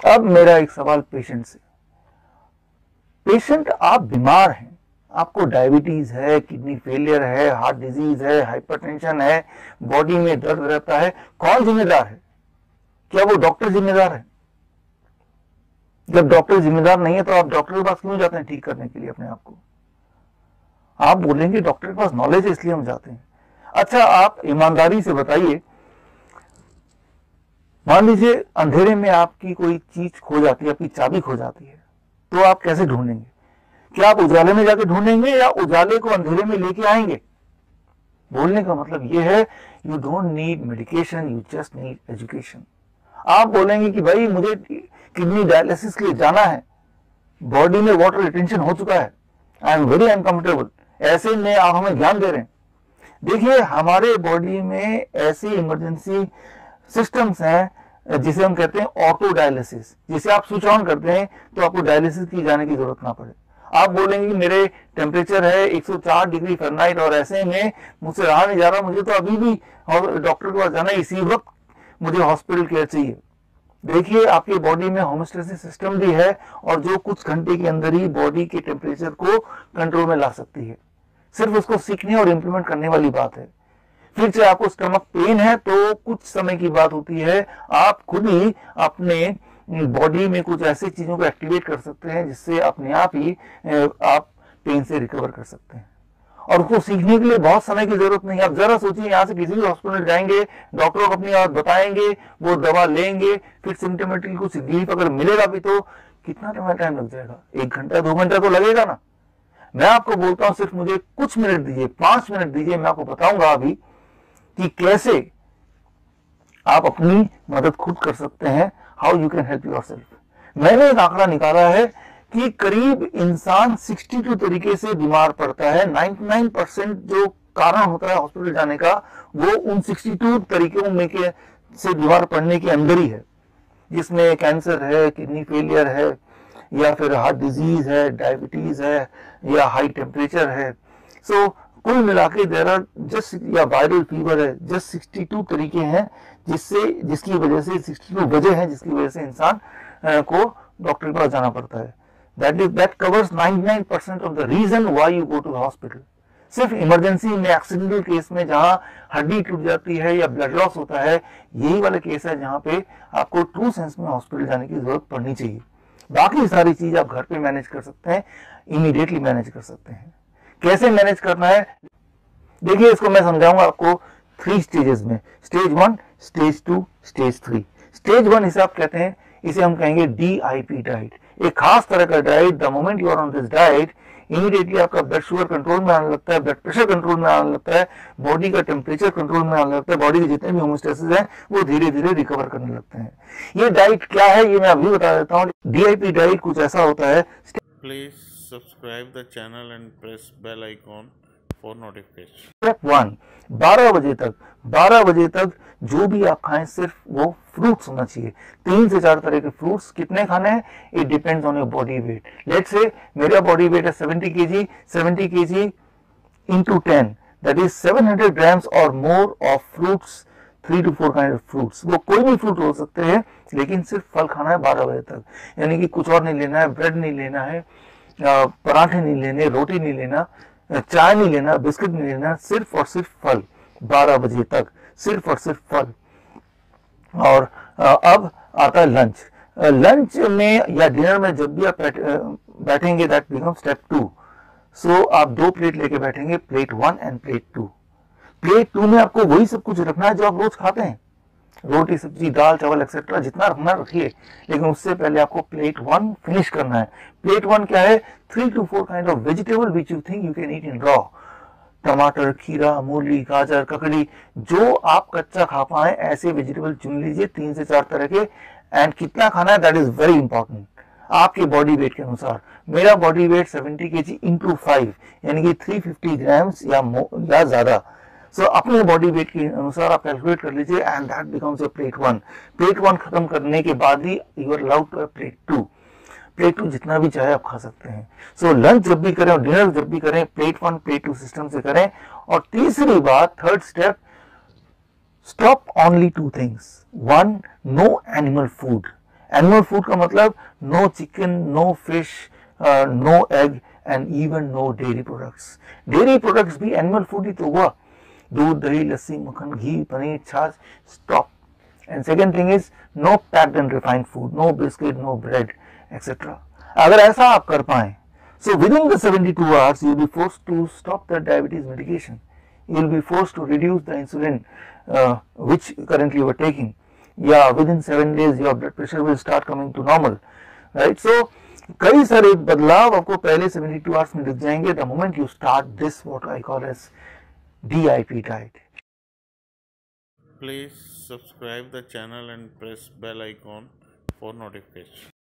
अब मेरा एक सवाल पेशेंट से, पेशेंट आप बीमार हैं, आपको डायबिटीज है, किडनी फेलियर है, हार्ट डिजीज है, हाइपरटेंशन है, बॉडी में दर्द रहता है, कौन जिम्मेदार है? क्या वो डॉक्टर जिम्मेदार है? जब डॉक्टर जिम्मेदार नहीं है तो आप डॉक्टर के पास क्यों जाते हैं ठीक करने के लिए अपने आप को? आप बोलेंगे डॉक्टर के पास नॉलेज है इसलिए हम जाते हैं। अच्छा, आप ईमानदारी से बताइए, मान लीजिए अंधेरे में आपकी कोई चीज खो जाती है, आपकी चाबी खो जाती है, तो आप कैसे ढूंढेंगे? क्या आप उजाले में जाके ढूंढेंगे या उजाले को अंधेरे में लेके आएंगे? बोलने का मतलब यह है, you don't need medication, you just need education. आप बोलेंगे कि भाई मुझे किडनी डायलिसिस के लिए जाना है, बॉडी में वाटर रिटेंशन हो चुका है, आई एम वेरी अनकंफर्टेबल, ऐसे में आप हमें ज्ञान दे रहे हैं। देखिए, हमारे बॉडी में ऐसे इमरजेंसी सिस्टम्स हैं जिसे हम कहते हैं ऑटो डायलिसिस, जिसे आप स्विच ऑन करते हैं तो आपको डायलिसिस की जाने की जरूरत ना पड़े। आप बोलेंगे कि मेरे टेम्परेचर है 104 डिग्री फ़ारेनहाइट और ऐसे में मुझसे रहा नहीं जा रहा, मुझे तो अभी भी डॉक्टर के पास जाना है, इसी वक्त मुझे हॉस्पिटल केयर चाहिए। देखिए, आपकी बॉडी में होम्योस्टेसिस सिस्टम भी है और जो कुछ घंटे के अंदर ही बॉडी के टेम्परेचर को कंट्रोल में ला सकती है। सिर्फ उसको सीखने और इम्प्लीमेंट करने वाली बात है। फिर से आपको स्टमक पेन है तो कुछ समय की बात होती है, आप खुद ही अपने बॉडी में कुछ ऐसी चीजों को एक्टिवेट कर सकते हैं जिससे अपने आप ही आप पेन से रिकवर कर सकते हैं। और उसको सीखने के लिए बहुत समय की जरूरत नहीं है। आप जरा सोचिए, यहाँ से किसी भी हॉस्पिटल जाएंगे, डॉक्टर को अपनी बात बताएंगे, वो दवा लेंगे, फिर सिम्टोमेटिक कुछ रिलीफ अगर मिलेगा भी तो कितना टाइम लग जाएगा? 1 घंटा 2 घंटा तो लगेगा ना। मैं आपको बोलता हूँ, सिर्फ मुझे कुछ मिनट दीजिए, 5 मिनट दीजिए, मैं आपको बताऊंगा अभी कि कैसे आप अपनी मदद खुद कर सकते हैं, how you can help yourself. मैंने एक आंकड़ा निकाला है कि करीब इंसान 62 तरीके से बीमार पड़ता है। 99% जो कारण होता है हॉस्पिटल जाने का, वो उन 62 तरीकों में के से बीमार पड़ने के अंदर ही है, जिसमें कैंसर है, किडनी फेलियर है, या फिर हार्ट डिजीज है, डायबिटीज है, या हाई टेम्परेचर है। सो कुल मिला के देर आर जस्ट, या वायरल फीवर है, जस्ट 62 तरीके हैं जिसकी वजह से 62 वजह है जिसकी वजह से इंसान को डॉक्टर के पास जाना पड़ता है। that covers 99% of the reason why you go to the hospital। सिर्फ इमरजेंसी में, एक्सीडेंटल केस में जहां हड्डी टूट जाती है या ब्लड लॉस होता है, यही वाला केस है जहां पे आपको ट्रू सेंस में हॉस्पिटल जाने की जरूरत पड़नी चाहिए। बाकी सारी चीज आप घर पे मैनेज कर सकते हैं, इमीडिएटली मैनेज कर सकते हैं। कैसे मैनेज करना है देखिए, इसको मैं समझाऊंगा आपको 3 स्टेजेस में, स्टेज 1, स्टेज 2, स्टेज 3। स्टेज 1 इसे आप कहते हैं, इसे हम कहेंगे DIP डाइट, एक खास तरह का diet. The moment you are on this diet, immediately आपका ब्लड शुगर कंट्रोल में आने लगता है, ब्लड प्रेशर कंट्रोल में आने लगता है, बॉडी का टेम्परेचर कंट्रोल में आने लगता है, बॉडी के जितने भी होमोस्टेसिस हैं वो धीरे धीरे रिकवर करने लगते हैं। ये डाइट क्या है ये मैं अभी बता देता हूँ। DIP डाइट कुछ ऐसा होता है। Please subscribe the channel and press bell icon for notification. Step 1, 12 बजे तक जो भी आप खाएं सिर्फ वो फ्रूट्स होना चाहिए। 3 से 4 तरह के फ्रूट्स। कितने खाने हैं? It depends on your body weight. Let's say मेरा बॉडी वेट है 70 kg, 70 kg into 10, that is 700 grams or more of fruits, 3 to 4 kind of fruits। वो कोई भी फ्रूट हो सकते हैं, लेकिन सिर्फ फल खाना है 12 बजे तक। यानी कि कुछ और नहीं लेना है, ब्रेड नहीं लेना है, पराठे नहीं लेने, रोटी नहीं लेना, चाय नहीं लेना, बिस्किट नहीं लेना, सिर्फ और सिर्फ फल 12 बजे तक, सिर्फ और सिर्फ फल। और अब आता है लंच। लंच में या डिनर में जब भी आप बैठेंगे, दैट बिकम स्टेप 2। सो आप 2 प्लेट लेके बैठेंगे, प्लेट 1 एंड प्लेट 2। प्लेट 2 में आपको वही सब कुछ रखना है जो आप रोज खाते हैं, रोटी सब्जी दाल चावल एक्सेट्रा, जितना रखना रखिए, लेकिन उससे पहले आपको प्लेट 1 फिनिश करना है। प्लेट 1 क्या है? 3 to 4 kind of vegetable which you think you can eat in raw। टमाटर, खीरा, मूली, गाजर, ककड़ी, जो आप कच्चा खा पाए ऐसे वेजिटेबल चुन लीजिए, 3 से 4 तरह के। एंड कितना खाना है, दैट इज वेरी इंपॉर्टेंट, आपके बॉडी वेट के अनुसार। मेरा बॉडी वेट 70 kg into 5, यानी कि 350 ग्राम्स या ज्यादा। सो अपने बॉडी वेट के अनुसार आप कैलकुलेट कर लीजिए, and that becomes your plate 1। Plate 1 खत्म करने के बाद ही you are allowed to plate 2। Plate 2 जितना भी चाहे आप खा सकते हैं। सो लंच जब भी करें और डिनर जब भी करें, प्लेट 1 प्लेट 2 सिस्टम से करें। और तीसरी बात, third step, stop only 2 things. 1, no animal food. Animal food का मतलब no chicken, no fish, no egg and even no dairy products. Dairy products भी एनिमल फूड ही तो हुआ, दूध, दही, लस्सी, मक्खन, घी, पनीर, छाछ, stop. And second thing is no packed and refined food, no biscuit, no bread etcetera. अगर ऐसा आप कर पाए, so within the 72 hours you will be forced to stop the diabetes medication. You will be forced to reduce the insulin which currently you are taking. Yeah, within 7 days your blood pressure will start coming to normal, right? So कई सारे बदलाव आपको पहले 72 hours में दिख जाएंगे the moment you start this what I call as DIP diet. Please subscribe the channel and press bell icon for notification.